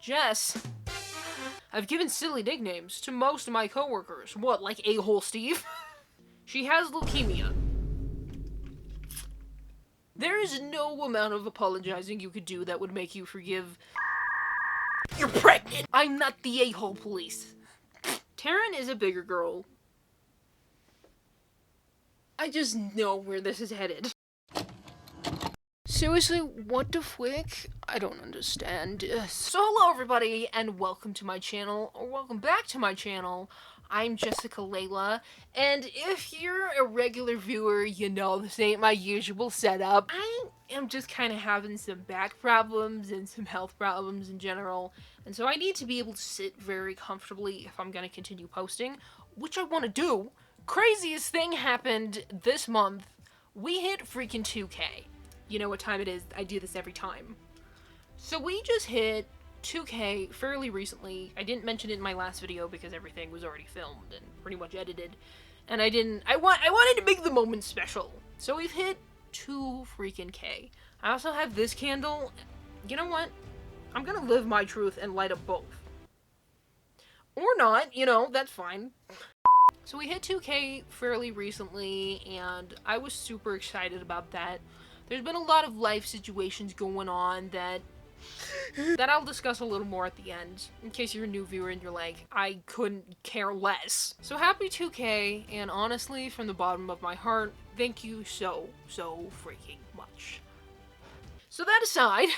Jess. I've given silly nicknames to most of my coworkers. What, like A-hole Steve? She has leukemia. There is no amount of apologizing you could do that would make you forgive. You're pregnant! I'm not the a-hole police. Taryn is a bigger girl. I just know where this is headed. Seriously, what the frick? I don't understand. So hello everybody, and welcome to my channel, or welcome back to my channel. I'm Jessica Layla, and if you're a regular viewer, you know this ain't my usual setup. I am just kind of having some back problems and some health problems in general, and so I need to be able to sit very comfortably if I'm gonna continue posting, which I want to do. Craziest thing happened this month. We hit freaking 2K. You know what time it is, I do this every time. So we just hit 2K fairly recently. I didn't mention it in my last video because everything was already filmed and pretty much edited. And I wanted to make the moment special. So we've hit 2 freaking K. I also have this candle. You know what? I'm gonna live my truth and light up both. Or not, you know, that's fine. So we hit 2K fairly recently, and I was super excited about that. There's been a lot of life situations going on that I'll discuss a little more at the end, in case you're a new viewer and you're like, I couldn't care less. So happy 2K, and honestly, from the bottom of my heart, thank you so freaking much. So that aside,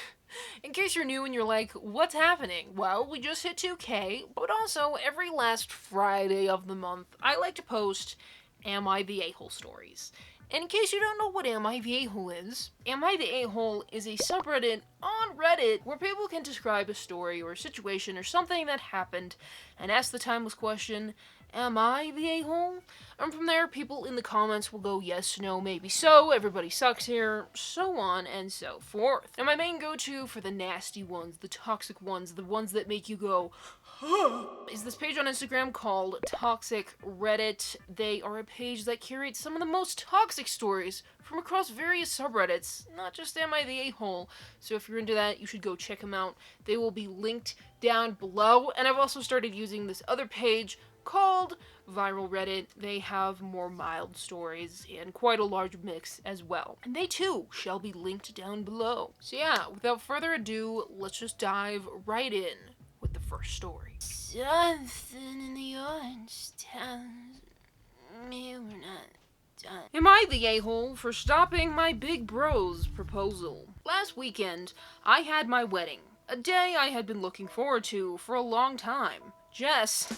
in case you're new and you're like, what's happening? Well, we just hit 2K, but also every last Friday of the month, I like to post Am I the A-hole stories. And in case you don't know what Am I the A-hole is, Am I the A-hole is a subreddit on Reddit where people can describe a story or a situation or something that happened and ask the timeless question, am I the a-hole? And from there, people in the comments will go yes, no, maybe so, everybody sucks here, so on and so forth. And my main go-to for the nasty ones, the toxic ones, the ones that make you go, is this page on Instagram called Toxic Reddit. They are a page that curates some of the most toxic stories from across various subreddits, not just Am I the A-hole. So if you're into that, you should go check them out. They will be linked down below. And I've also started using this other page called Viral Reddit. They have more mild stories and quite a large mix as well. And they too shall be linked down below. So yeah, without further ado, let's just dive right in with the first story. Something in the orange tells me we're not done. Am I the a-hole for stopping my big bro's proposal? Last weekend, I had my wedding, a day I had been looking forward to for a long time. Jess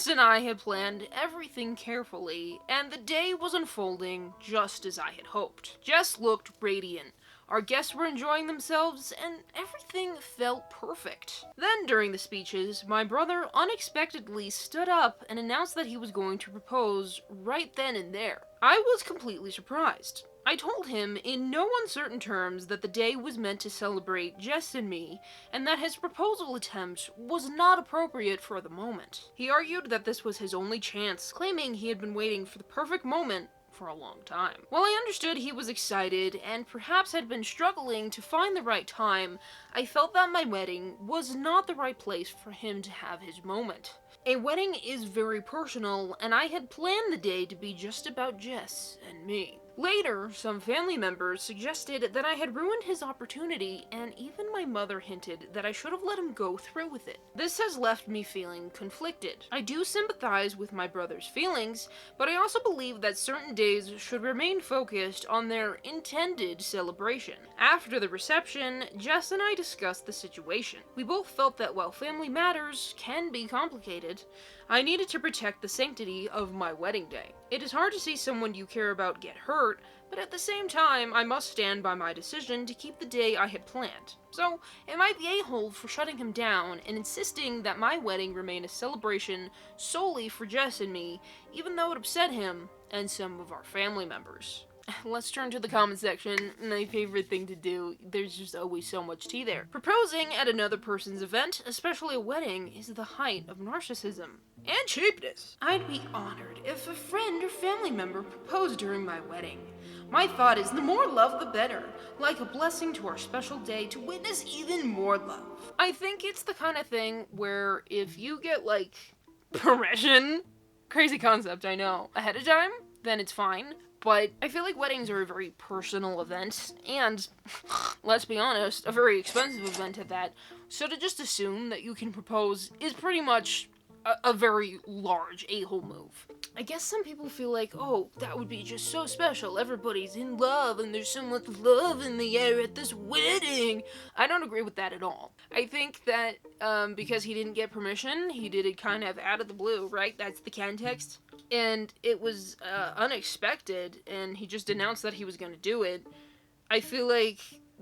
and I had planned everything carefully, and the day was unfolding just as I had hoped. Jess looked radiant. Our guests were enjoying themselves, and everything felt perfect. Then, during the speeches, my brother unexpectedly stood up and announced that he was going to propose right then and there. I was completely surprised. I told him in no uncertain terms that the day was meant to celebrate Jess and me, and that his proposal attempt was not appropriate for the moment. He argued that this was his only chance, claiming he had been waiting for the perfect moment for a long time. While I understood he was excited and perhaps had been struggling to find the right time, I felt that my wedding was not the right place for him to have his moment. A wedding is very personal, and I had planned the day to be just about Jess and me. Later, some family members suggested that I had ruined his opportunity, and even my mother hinted that I should have let him go through with it. This has left me feeling conflicted. I do sympathize with my brother's feelings, but I also believe that certain days should remain focused on their intended celebration. After the reception, Jess and I discussed the situation. We both felt that while family matters can be complicated, I needed to protect the sanctity of my wedding day. It is hard to see someone you care about get hurt, but at the same time, I must stand by my decision to keep the day I had planned. So, am I the a-hole for shutting him down and insisting that my wedding remain a celebration solely for Jess and me, even though it upset him and some of our family members? Let's turn to the comment section, my favorite thing to do. There's just always so much tea there. Proposing at another person's event, especially a wedding, is the height of narcissism and cheapness. I'd be honored if a friend or family member proposed during my wedding. My thought is the more love the better, like a blessing to our special day to witness even more love. I think it's the kind of thing where if you get like permission, crazy concept, I know, ahead of time, then it's fine. But I feel like weddings are a very personal event, and let's be honest, a very expensive event at that. So to just assume that you can propose is pretty much a very large a-hole move. I guess some people feel like, oh, that would be just so special. Everybody's in love and there's so much love in the air at this wedding. I don't agree with that at all. I think that because he didn't get permission, he did it kind of out of the blue, right? That's the context. And it was unexpected, and he just announced that he was going to do it. I feel like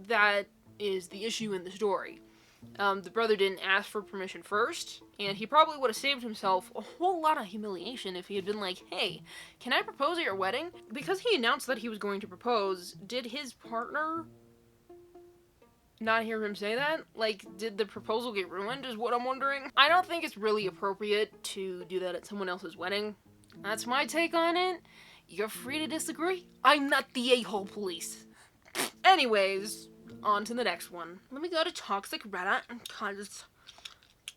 that is the issue in the story. The brother didn't ask for permission first, and he probably would have saved himself a whole lot of humiliation if he had been like, hey, can I propose at your wedding? Because he announced that he was going to propose, did his partner not hear him say that? Like, did the proposal get ruined is what I'm wondering. I don't think it's really appropriate to do that at someone else's wedding. That's my take on it. You're free to disagree. I'm not the a-hole police. Anyways, on to the next one. Let me go to toxic Reddit because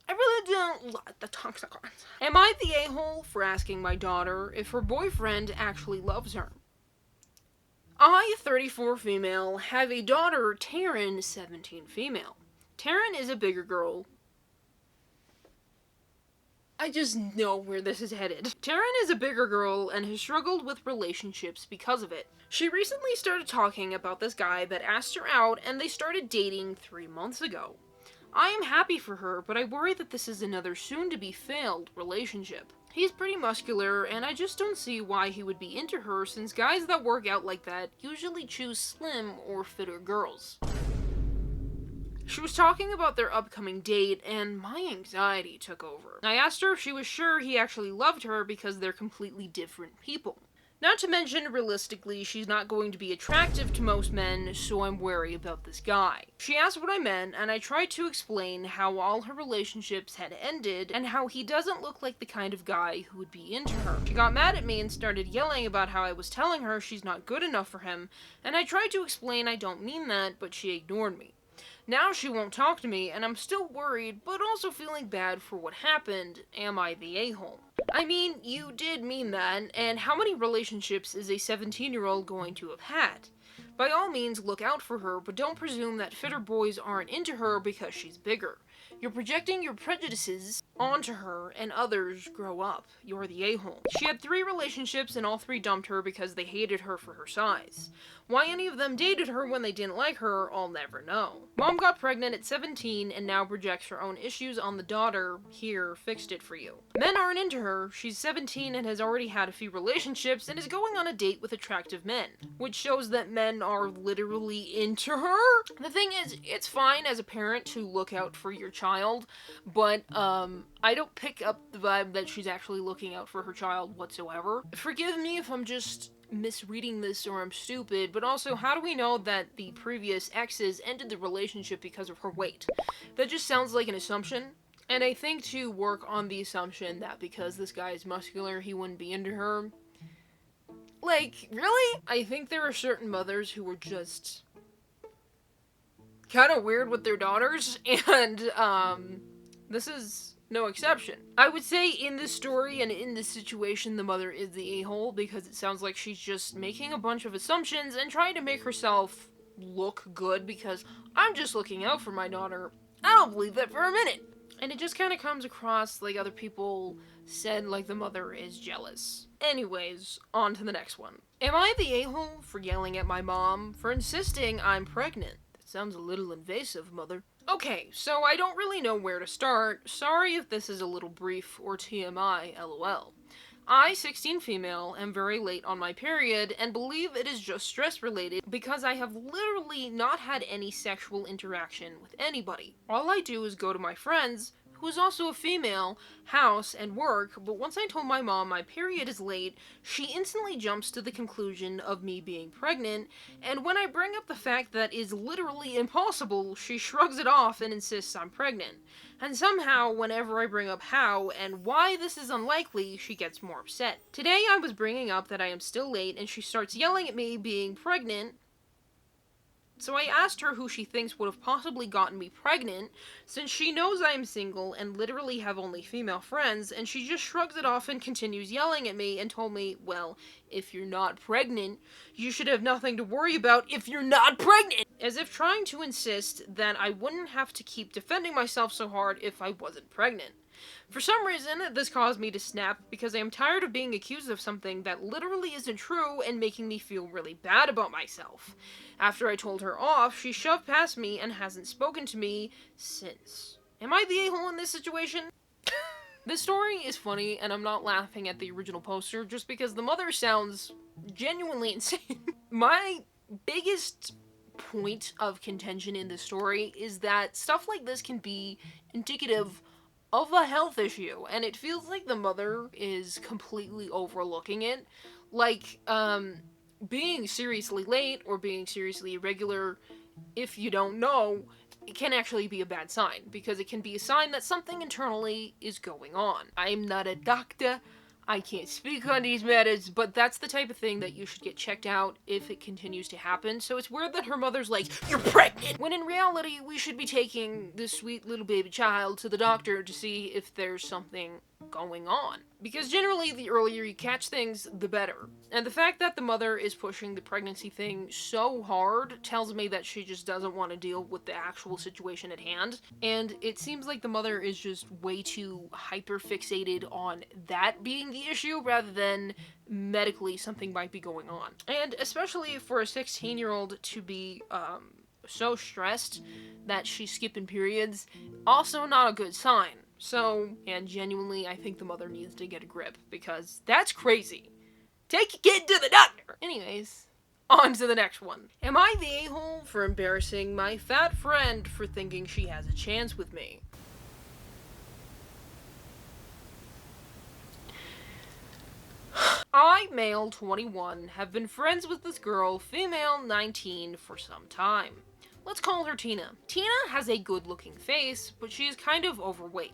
I really don't like the toxic ones. Am I the a-hole for asking my daughter if her boyfriend actually loves her? I, 34 female, have a daughter, Taryn, 17 female. Taryn is a bigger girl. I just know where this is headed. Taryn is a bigger girl and has struggled with relationships because of it. She recently started talking about this guy that asked her out, and they started dating 3 months ago. I am happy for her, but I worry that this is another soon-to-be failed relationship. He's pretty muscular, and I just don't see why he would be into her since guys that work out like that usually choose slim or fitter girls. She was talking about their upcoming date, and my anxiety took over. I asked her if she was sure he actually loved her because they're completely different people. Not to mention, realistically, she's not going to be attractive to most men, so I'm wary about this guy. She asked what I meant, and I tried to explain how all her relationships had ended, and how he doesn't look like the kind of guy who would be into her. She got mad at me and started yelling about how I was telling her she's not good enough for him, and I tried to explain I don't mean that, but she ignored me. Now she won't talk to me, and I'm still worried, but also feeling bad for what happened. Am I the a-hole? I mean, you did mean that, and how many relationships is a 17-year-old going to have had? By all means, look out for her, but don't presume that fitter boys aren't into her because she's bigger. You're projecting your prejudices onto her, and others grow up. You're the a-hole. She had 3 relationships, and all 3 dumped her because they hated her for her size. Why any of them dated her when they didn't like her, I'll never know. Mom got pregnant at 17 and now projects her own issues on the daughter. Here, fixed it for you. Men aren't into her. She's 17 and has already had a few relationships and is going on a date with attractive men, which shows that men are literally into her. The thing is, it's fine as a parent to look out for your child, but I don't pick up the vibe that she's actually looking out for her child whatsoever. Forgive me if I'm just misreading this or I'm stupid, but also, how do we know that the previous exes ended the relationship because of her weight? That just sounds like an assumption, and I think to work on the assumption that because this guy is muscular, he wouldn't be into her. Like, really? I think there are certain mothers who are just kind of weird with their daughters, and this is no exception. I would say in this story and in this situation, the mother is the a-hole because it sounds like she's just making a bunch of assumptions and trying to make herself look good because I'm just looking out for my daughter. I don't believe that for a minute. And it just kind of comes across like other people said like the mother is jealous. Anyways, on to the next one. Am I the a-hole for yelling at my mom for insisting I'm pregnant? That sounds a little invasive, mother. Okay, so I don't really know where to start. Sorry if this is a little brief or TMI, lol. I, 16 female, am very late on my period and believe it is just stress related because I have literally not had any sexual interaction with anybody. All I do is go to my friends, who who is also a female, house, and work, but once I told my mom my period is late, she instantly jumps to the conclusion of me being pregnant, and when I bring up the fact that is literally impossible, she shrugs it off and insists I'm pregnant. And somehow, whenever I bring up how and why this is unlikely, she gets more upset. Today I was bringing up that I am still late, and she starts yelling at me being pregnant. So I asked her who she thinks would have possibly gotten me pregnant, since she knows I am single and literally have only female friends, and she just shrugs it off and continues yelling at me and told me, well, if you're not pregnant, you should have nothing to worry about if you're not pregnant! As if trying to insist that I wouldn't have to keep defending myself so hard if I wasn't pregnant. For some reason, this caused me to snap because I am tired of being accused of something that literally isn't true and making me feel really bad about myself. After I told her off, she shoved past me and hasn't spoken to me since. Am I the a-hole in this situation? This story is funny, and I'm not laughing at the original poster just because the mother sounds genuinely insane. My biggest point of contention in this story is that stuff like this can be indicative of a health issue, and it feels like the mother is completely overlooking it. Like, being seriously late or being seriously irregular, if you don't know, it can actually be a bad sign, because it can be a sign that something internally is going on. I'm not a doctor, I can't speak on these matters, but that's the type of thing that you should get checked out if it continues to happen. So it's weird that her mother's like, you're pregnant! When in reality, we should be taking this sweet little baby child to the doctor to see if there's something going on. Because generally, the earlier you catch things, the better. And the fact that the mother is pushing the pregnancy thing so hard tells me that she just doesn't want to deal with the actual situation at hand. And it seems like the mother is just way too hyper-fixated on that being the issue rather than medically something might be going on. And especially for a 16-year-old to be, so stressed that she's skipping periods, also not a good sign. So, and genuinely, I think the mother needs to get a grip, because that's crazy. Take your kid to the doctor! Anyways, on to the next one. Am I the a-hole for embarrassing my fat friend for thinking she has a chance with me? I, male 21, have been friends with this girl, female 19, for some time. Let's call her Tina. Tina has a good-looking face, but she is kind of overweight.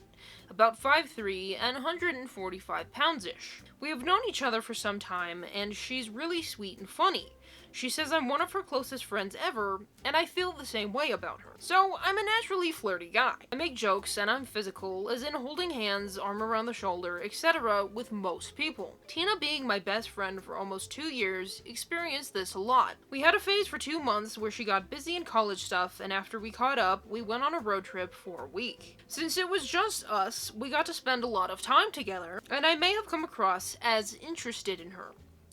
About 5'3" and 145 pounds-ish. We have known each other for some time, and she's really sweet and funny. She says I'm one of her closest friends ever, and I feel the same way about her. So, I'm a naturally flirty guy. I make jokes, and I'm physical, as in holding hands, arm around the shoulder, etc. with most people. Tina, being my best friend for almost 2 years, experienced this a lot. We had a phase for 2 months where she got busy in college stuff, and after we caught up, we went on a road trip for a week. Since it was just us, we got to spend a lot of time together, and I may have come across as interested in her.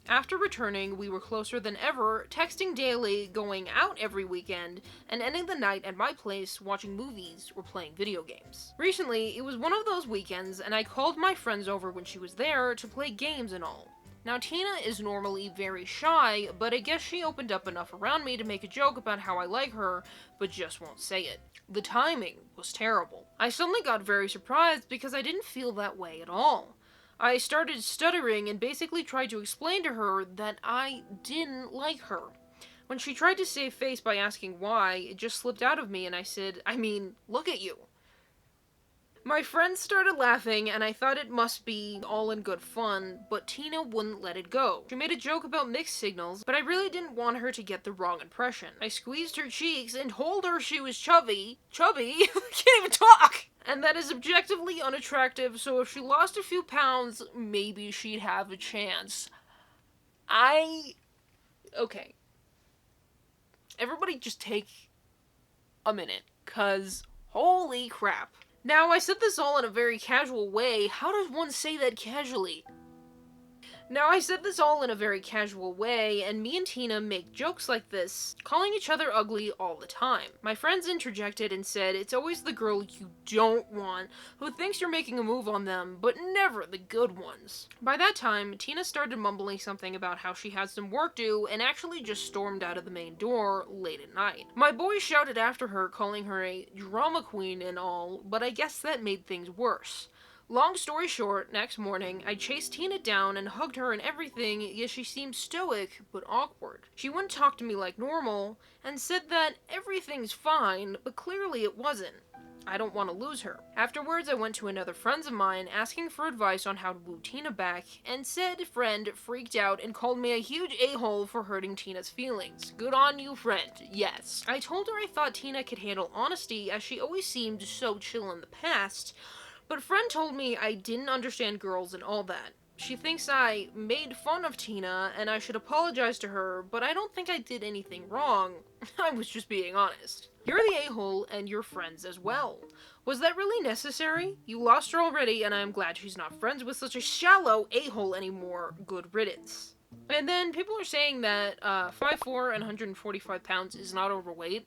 After returning, we were closer than ever, texting daily, going out every weekend, and ending the night at my place watching movies or playing video games. Recently, it was one of those weekends, and I called my friends over when she was there to play games and all. Now, Tina is normally very shy, but I guess she opened up enough around me to make a joke about how I like her, but just won't say it. The timing was terrible. I suddenly got very surprised because I didn't feel that way at all. I started stuttering and basically tried to explain to her that I didn't like her. When she tried to save face by asking why, it just slipped out of me and I said, I mean, look at you. My friends started laughing and I thought it must be all in good fun, but Tina wouldn't let it go. She made a joke about mixed signals, but I really didn't want her to get the wrong impression. I squeezed her cheeks and told her she was chubby. Chubby? I can't even talk! And that is objectively unattractive, so if she lost a few pounds, maybe she'd have a chance. Okay. Everybody just take a minute, 'cause holy crap. Now, I said this all in a very casual way. How does one say that casually? Now, I said this all in a very casual way, and me and Tina make jokes like this, calling each other ugly all the time. My friends interjected and said it's always the girl you don't want who thinks you're making a move on them, but never the good ones. By that time, Tina started mumbling something about how she had some work due and actually just stormed out of the main door late at night. My boys shouted after her, calling her a drama queen and all, but I guess that made things worse. Long story short, next morning, I chased Tina down and hugged her and everything, yet she seemed stoic but awkward. She wouldn't talk to me like normal, and said that everything's fine, but clearly it wasn't. I don't want to lose her. Afterwards, I went to another friend of mine asking for advice on how to woo Tina back, and said friend freaked out and called me a huge a-hole for hurting Tina's feelings. Good on you, friend. Yes. I told her I thought Tina could handle honesty, as she always seemed so chill in the past, but friend told me I didn't understand girls and all that. She thinks I made fun of Tina and I should apologize to her, but I don't think I did anything wrong. I was just being honest. You're the a-hole and you're friends as well. Was that really necessary? You lost her already and I am glad she's not friends with such a shallow a-hole anymore. Good riddance. And then people are saying that 5'4" and 145 pounds is not overweight.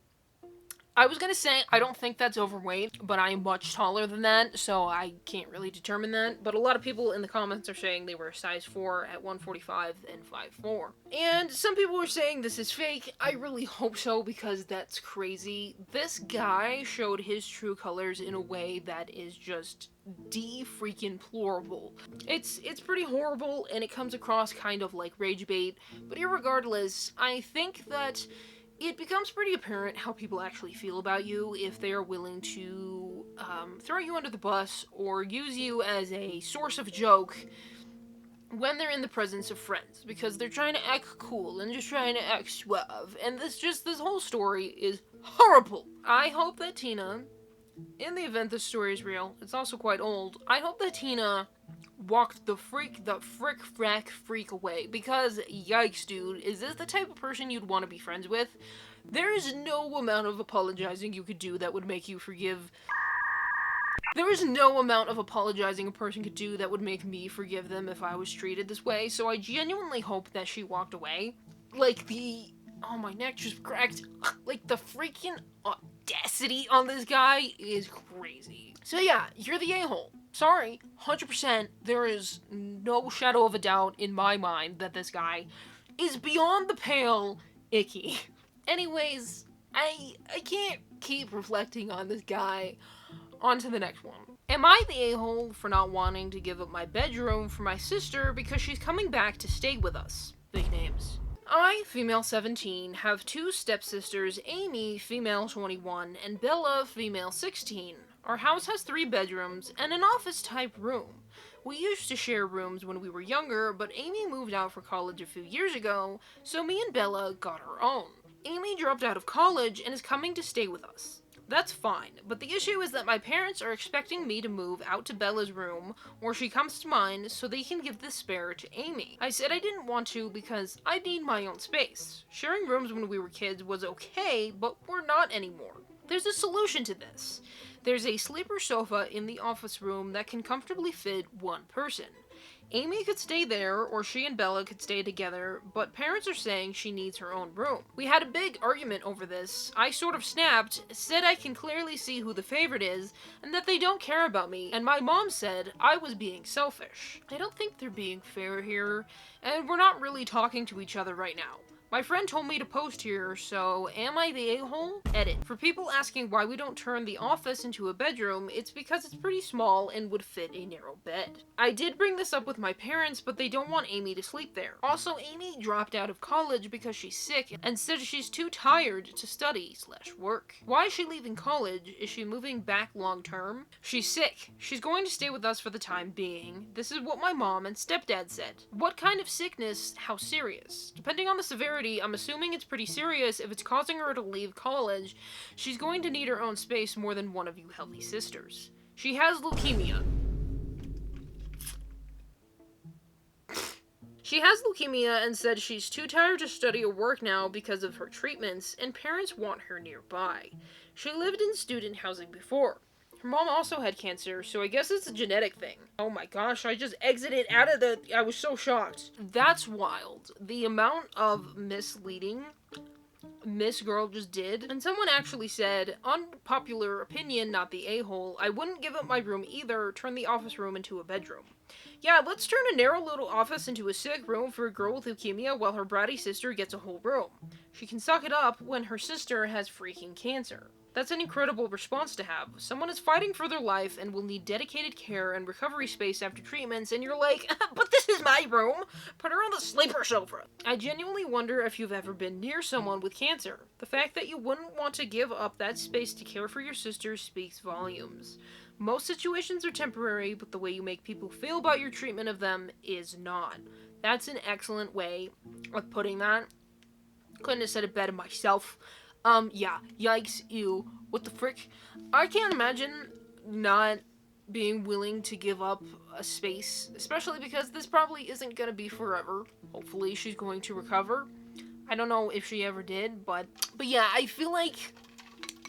I was gonna say, I don't think that's overweight, but I am much taller than that, so I can't really determine that. But a lot of people in the comments are saying they were a size 4 at 145 and 5'4". And some people are saying this is fake. I really hope so, because that's crazy. This guy showed his true colors in a way that is just de-freaking-plorable. It's pretty horrible, and it comes across kind of like rage bait, but irregardless, I think that it becomes pretty apparent how people actually feel about you if they are willing to throw you under the bus or use you as a source of joke when they're in the presence of friends, because they're trying to act cool and just trying to act suave, and this whole story is horrible. I hope that Tina, in the event this story is real, it's also quite old, I hope that Tina walked the frick away, because yikes, dude, is this the type of person you'd want to be friends with? There is no amount of apologizing you could do that would make you forgive. There is no amount of apologizing a person could do that would make me forgive them if I was treated this way, so I genuinely hope that she walked away. Oh, my neck just cracked. Like, the freaking audacity on this guy is crazy. So yeah, you're the a-hole. Sorry, 100%, there is no shadow of a doubt in my mind that this guy is beyond the pale icky. Anyways, I can't keep reflecting on this guy. On to the next one. Am I the a-hole for not wanting to give up my bedroom for my sister because she's coming back to stay with us? Big names. I, female 17, have two stepsisters, Amy, female 21, and Bella, female 16. Our house has 3 bedrooms and an office-type room. We used to share rooms when we were younger, but Amy moved out for college a few years ago, so me and Bella got our own. Amy dropped out of college and is coming to stay with us. That's fine, but the issue is that my parents are expecting me to move out to Bella's room, or she comes to mine, so they can give the spare to Amy. I said I didn't want to because I need my own space. Sharing rooms when we were kids was okay, but we're not anymore. There's a solution to this. There's a sleeper sofa in the office room that can comfortably fit one person. Amy could stay there, or she and Bella could stay together, but parents are saying she needs her own room. We had a big argument over this. I sort of snapped, said I can clearly see who the favorite is, and that they don't care about me, and my mom said I was being selfish. I don't think they're being fair here, and we're not really talking to each other right now. My friend told me to post here, so am I the a-hole? Edit. For people asking why we don't turn the office into a bedroom, it's because it's pretty small and would fit a narrow bed. I did bring this up with my parents, but they don't want Amy to sleep there. Also, Amy dropped out of college because she's sick and said she's too tired to study/work. Why is she leaving college? Is she moving back long term? She's sick. She's going to stay with us for the time being. This is what my mom and stepdad said. What kind of sickness? How serious? Depending on the severity, I'm assuming it's pretty serious. If it's causing her to leave college, she's going to need her own space more than one of you healthy sisters. She has leukemia. She has leukemia and said she's too tired to study or work now because of her treatments, and parents want her nearby. She lived in student housing before. Her mom also had cancer, so I guess it's a genetic thing. Oh my gosh, I just exited out of I was so shocked. That's wild. The amount of misleading Miss Girl just did. And someone actually said, unpopular opinion, not the a-hole, I wouldn't give up my room either, turn the office room into a bedroom. Yeah, let's turn a narrow little office into a sick room for a girl with leukemia while her bratty sister gets a whole room. She can suck it up when her sister has freaking cancer. That's an incredible response to have. Someone is fighting for their life and will need dedicated care and recovery space after treatments, and you're like, but this is my room! Put her on the sleeper sofa! I genuinely wonder if you've ever been near someone with cancer. The fact that you wouldn't want to give up that space to care for your sister speaks volumes. Most situations are temporary, but the way you make people feel about your treatment of them is not. That's an excellent way of putting that. Couldn't have said it better myself. Yeah, yikes, ew, what the frick? I can't imagine not being willing to give up a space, especially because this probably isn't gonna be forever. Hopefully she's going to recover. I don't know if she ever did, but yeah, I feel like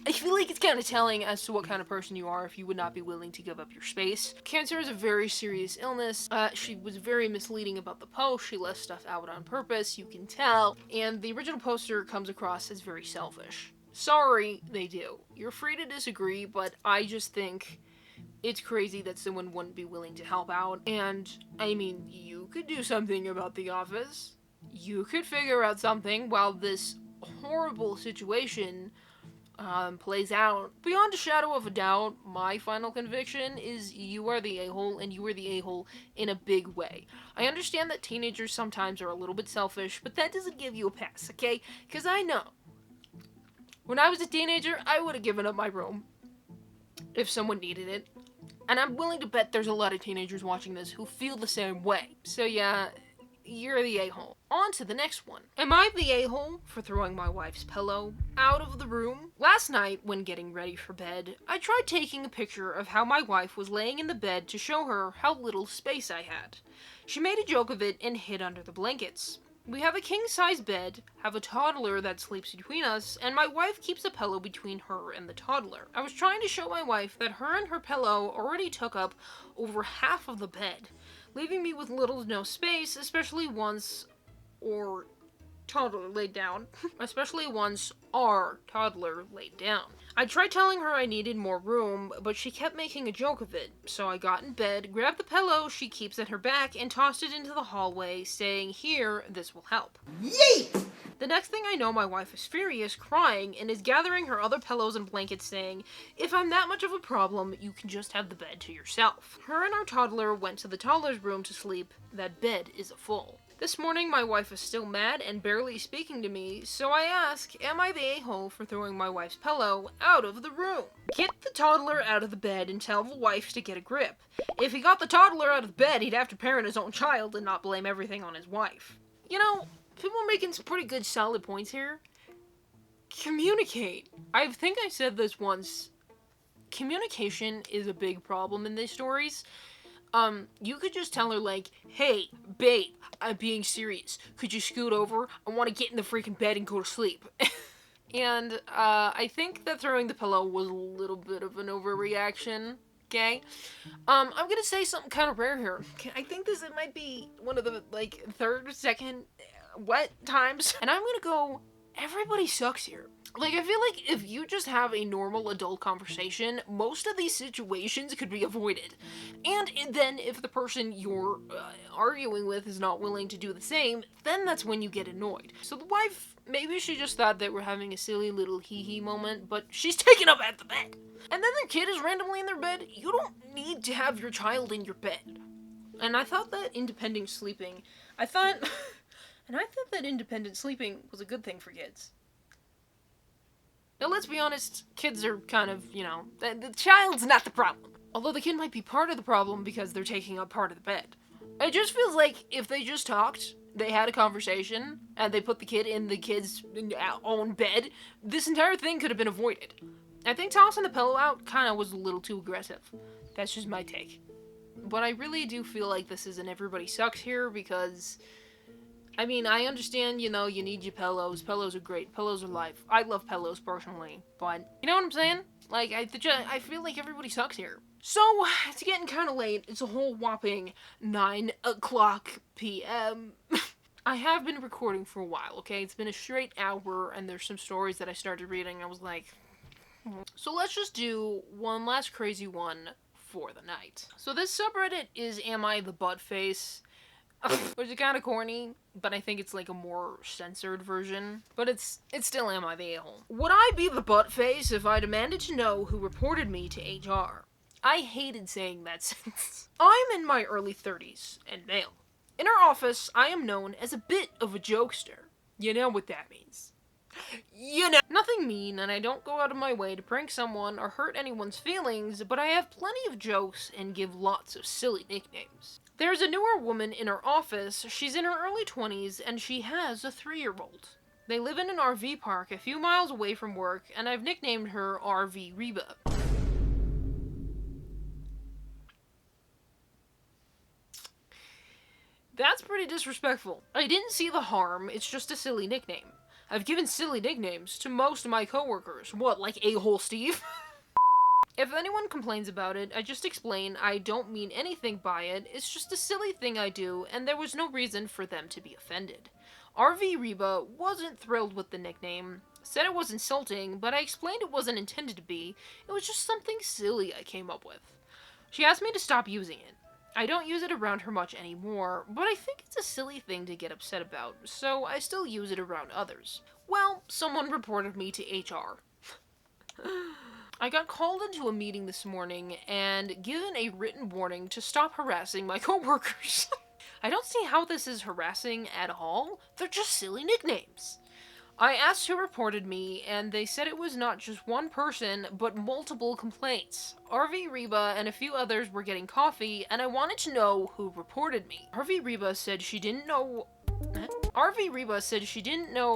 it's kind of telling as to what kind of person you are if you would not be willing to give up your space. Cancer is a very serious illness. She was very misleading about the post. She left stuff out on purpose, you can tell. And the original poster comes across as very selfish. Sorry, they do. You're free to disagree, but I just think it's crazy that someone wouldn't be willing to help out. And, I mean, you could do something about the office. You could figure out something while this horrible situation plays out. Beyond a shadow of a doubt, my final conviction is you are the a-hole, and you are the a-hole in a big way. I understand that teenagers sometimes are a little bit selfish, but that doesn't give you a pass, okay? Because I know. When I was a teenager, I would have given up my room if someone needed it. And I'm willing to bet there's a lot of teenagers watching this who feel the same way. So yeah, you're the a-hole. On to the next one. Am I the a-hole for throwing my wife's pillow out of the room? Last night, when getting ready for bed, I tried taking a picture of how my wife was laying in the bed to show her how little space I had. She made a joke of it and hid under the blankets. We have a king-size bed, have a toddler that sleeps between us, and my wife keeps a pillow between her and the toddler. I was trying to show my wife that her and her pillow already took up over half of the bed, leaving me with little to no space, especially once our toddler laid down. I tried telling her I needed more room, but she kept making a joke of it, so I got in bed, grabbed the pillow she keeps at her back, and tossed it into the hallway, saying, "Here, this will help." Yeet! The next thing I know, my wife is furious, crying, and is gathering her other pillows and blankets, saying, "If I'm that much of a problem, you can just have the bed to yourself." Her and our toddler went to the toddler's room to sleep. That bed is full. This morning, my wife is still mad and barely speaking to me, so I ask, am I the a-hole for throwing my wife's pillow out of the room? Get the toddler out of the bed and tell the wife to get a grip. If he got the toddler out of bed, he'd have to parent his own child and not blame everything on his wife. You know, people are making some pretty good solid points here. Communicate. I think I said this once. Communication is a big problem in these stories. You could just tell her, like, hey, babe, I'm being serious. Could you scoot over? I want to get in the freaking bed and go to sleep. And, I think that throwing the pillow was a little bit of an overreaction, okay? I'm gonna say something kind of rare here. I think it might be one of the, like, third, second, what times? And I'm gonna go, everybody sucks here. Like, I feel like if you just have a normal adult conversation, most of these situations could be avoided. And then if the person you're arguing with is not willing to do the same, then that's when you get annoyed. So the wife, maybe she just thought that we're having a silly little hee-hee moment, but she's taken up at the bed. And then their kid is randomly in their bed. You don't need to have your child in your bed. And I thought that independent sleeping was a good thing for kids. Now, let's be honest, kids are kind of, you know, the child's not the problem. Although the kid might be part of the problem because they're taking up part of the bed. It just feels like if they just talked, they had a conversation, and they put the kid in the kid's own bed, this entire thing could have been avoided. I think tossing the pillow out kind of was a little too aggressive. That's just my take. But I really do feel like this is an everybody sucks here because I mean, I understand, you need your pillows. Pillows are great. Pillows are life. I love pillows personally, but you know what I'm saying? Like, I feel like everybody sucks here. So, it's getting kind of late. It's a whole whopping 9 o'clock p.m. I have been recording for a while, okay? It's been a straight hour, and there's some stories that I started reading. I was like, so let's just do one last crazy one for the night. So this subreddit is Am I the Buttface? Which is kind of corny, but I think it's like a more censored version. But it's still Am I the a-hole? Would I be the buttface if I demanded to know who reported me to HR? I hated saying that sentence. I'm in my early 30s and male. In our office, I am known as a bit of a jokester. You know what that means. Nothing mean, and I don't go out of my way to prank someone or hurt anyone's feelings, but I have plenty of jokes and give lots of silly nicknames. There's a newer woman in our office. She's in her early 20s, and she has a 3-year-old. They live in an RV park a few miles away from work, and I've nicknamed her RV Reba. That's pretty disrespectful. I didn't see the harm, it's just a silly nickname. I've given silly nicknames to most of my coworkers. What, like A-hole Steve? If anyone complains about it, I just explain I don't mean anything by it, it's just a silly thing I do, and there was no reason for them to be offended. RV Reba wasn't thrilled with the nickname, said it was insulting, but I explained it wasn't intended to be, it was just something silly I came up with. She asked me to stop using it. I don't use it around her much anymore, but I think it's a silly thing to get upset about, so I still use it around others. Well, someone reported me to HR. I got called into a meeting this morning and given a written warning to stop harassing my coworkers. I don't see how this is harassing at all. They're just silly nicknames. I asked who reported me, and they said it was not just one person, but multiple complaints. RV Reba and a few others were getting coffee, and I wanted to know who reported me. RV Reba said she didn't know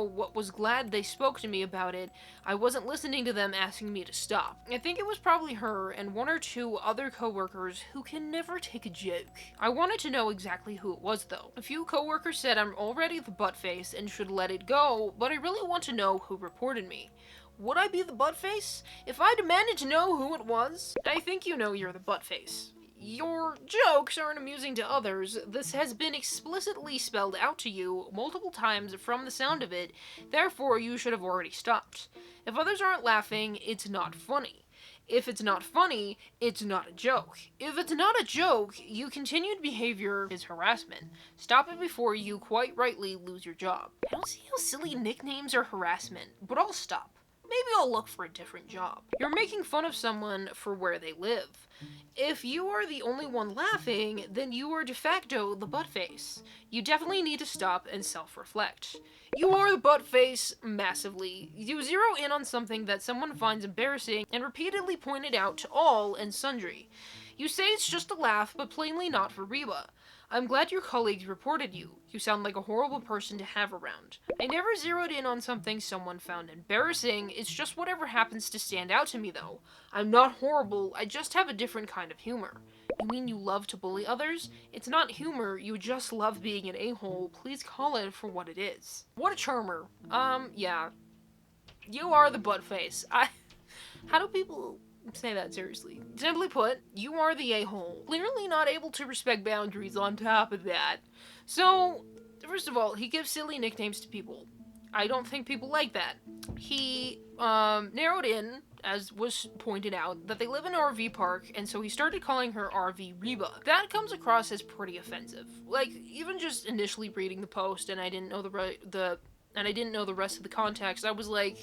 what was glad they spoke to me about it. I wasn't listening to them asking me to stop. I think it was probably her and one or two other coworkers who can never take a joke. I wanted to know exactly who it was though. A few coworkers said I'm already the buttface and should let it go, but I really want to know who reported me. Would I be the buttface? If I demanded to know who it was, I think you know you're the buttface. Your jokes aren't amusing to others. This has been explicitly spelled out to you multiple times from the sound of it, therefore you should have already stopped. If others aren't laughing, it's not funny. If it's not funny, it's not a joke. If it's not a joke, you continued behavior is harassment. Stop it before you quite rightly lose your job. I don't see how silly nicknames are harassment, but I'll stop. Maybe I'll look for a different job. You're making fun of someone for where they live. If you are the only one laughing, then you are de facto the buttface. You definitely need to stop and self-reflect. You are the buttface massively. You zero in on something that someone finds embarrassing and repeatedly point it out to all and sundry. You say it's just a laugh, but plainly not for Reba. I'm glad your colleagues reported you. You sound like a horrible person to have around. I never zeroed in on something someone found embarrassing, it's just whatever happens to stand out to me though. I'm not horrible, I just have a different kind of humor. You mean you love to bully others? It's not humor, you just love being an a-hole. Please call it for what it is. What a charmer. Yeah. You are the buttface. How do people say that seriously? Simply put, you are the a-hole. Clearly not able to respect boundaries on top of that. So, first of all, he gives silly nicknames to people. I don't think people like that. He, narrowed in, as was pointed out, that they live in an RV park, and so he started calling her RV Reba. That comes across as pretty offensive. Like, even just initially reading the post, and I didn't know the rest of the context, I was like,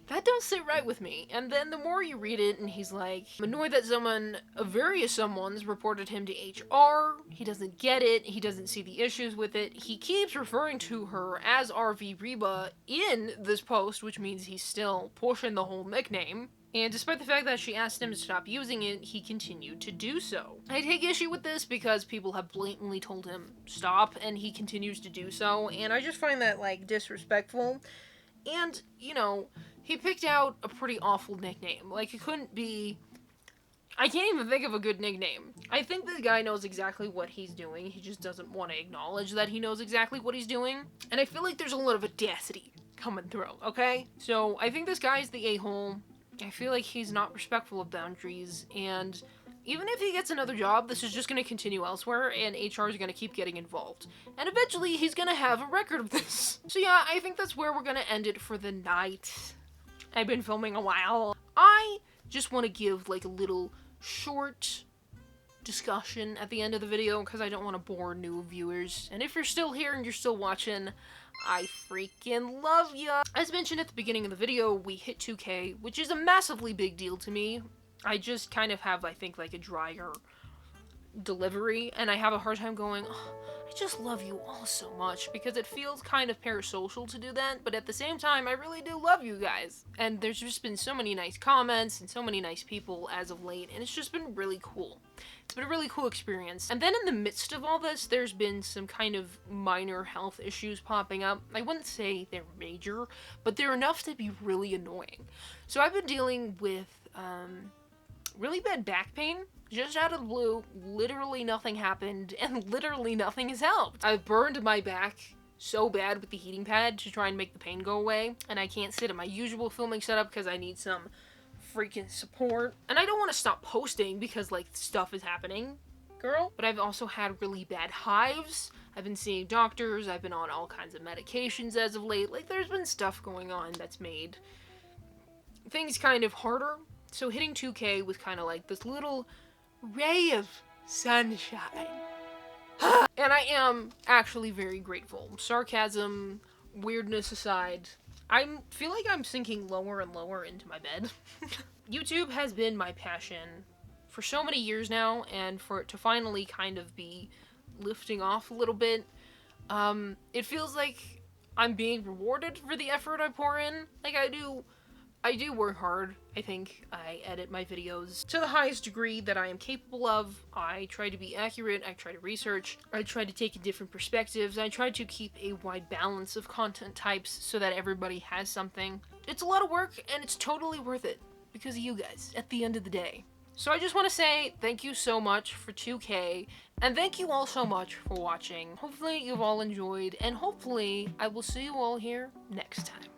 that don't sit right with me. And then the more you read it, and he's like, I'm annoyed that various someone's reported him to HR, he doesn't get it, he doesn't see the issues with it, he keeps referring to her as RV Reba in this post, which means he's still pushing the whole nickname. And despite the fact that she asked him to stop using it, he continued to do so. I take issue with this because people have blatantly told him stop, and he continues to do so, and I just find that, like, disrespectful. And, you know, he picked out a pretty awful nickname. Like, it couldn't be, I can't even think of a good nickname. I think this guy knows exactly what he's doing. He just doesn't want to acknowledge that he knows exactly what he's doing. And I feel like there's a lot of audacity coming through, okay? So I think this guy's the a-hole. I feel like he's not respectful of boundaries, and even if he gets another job, this is just going to continue elsewhere, and HR is going to keep getting involved. And eventually, he's going to have a record of this. So yeah, I think that's where we're going to end it for the night. I've been filming a while. I just want to give like a little short discussion at the end of the video because I don't want to bore new viewers. And if you're still here and you're still watching, I freaking love ya! As mentioned at the beginning of the video, we hit 2K, which is a massively big deal to me. I just kind of have, I think, like a drier delivery, and I have a hard time going, oh, I just love you all so much, because it feels kind of parasocial to do that, but at the same time, I really do love you guys. And there's just been so many nice comments and so many nice people as of late, and it's just been really cool. It's been a really cool experience. And then in the midst of all this, there's been some kind of minor health issues popping up. I wouldn't say they're major, but they're enough to be really annoying. So I've been dealing with, really bad back pain, just out of the blue. Literally nothing happened, and literally nothing has helped. I've burned my back so bad with the heating pad to try and make the pain go away, and I can't sit at my usual filming setup because I need some freaking support. And I don't want to stop posting because, like, stuff is happening, girl. But I've also had really bad hives. I've been seeing doctors, I've been on all kinds of medications as of late. Like, there's been stuff going on that's made things kind of harder. So hitting 2K was kind of like this little ray of sunshine. And I am actually very grateful. Sarcasm, weirdness aside, I feel like I'm sinking lower and lower into my bed. YouTube has been my passion for so many years now, and for it to finally kind of be lifting off a little bit, it feels like I'm being rewarded for the effort I pour in. Like, I do work hard. I think I edit my videos to the highest degree that I am capable of. I try to be accurate, I try to research, I try to take in different perspectives, I try to keep a wide balance of content types so that everybody has something. It's a lot of work, and it's totally worth it because of you guys at the end of the day. So I just want to say thank you so much for 2K, and thank you all so much for watching. Hopefully you've all enjoyed, and hopefully I will see you all here next time.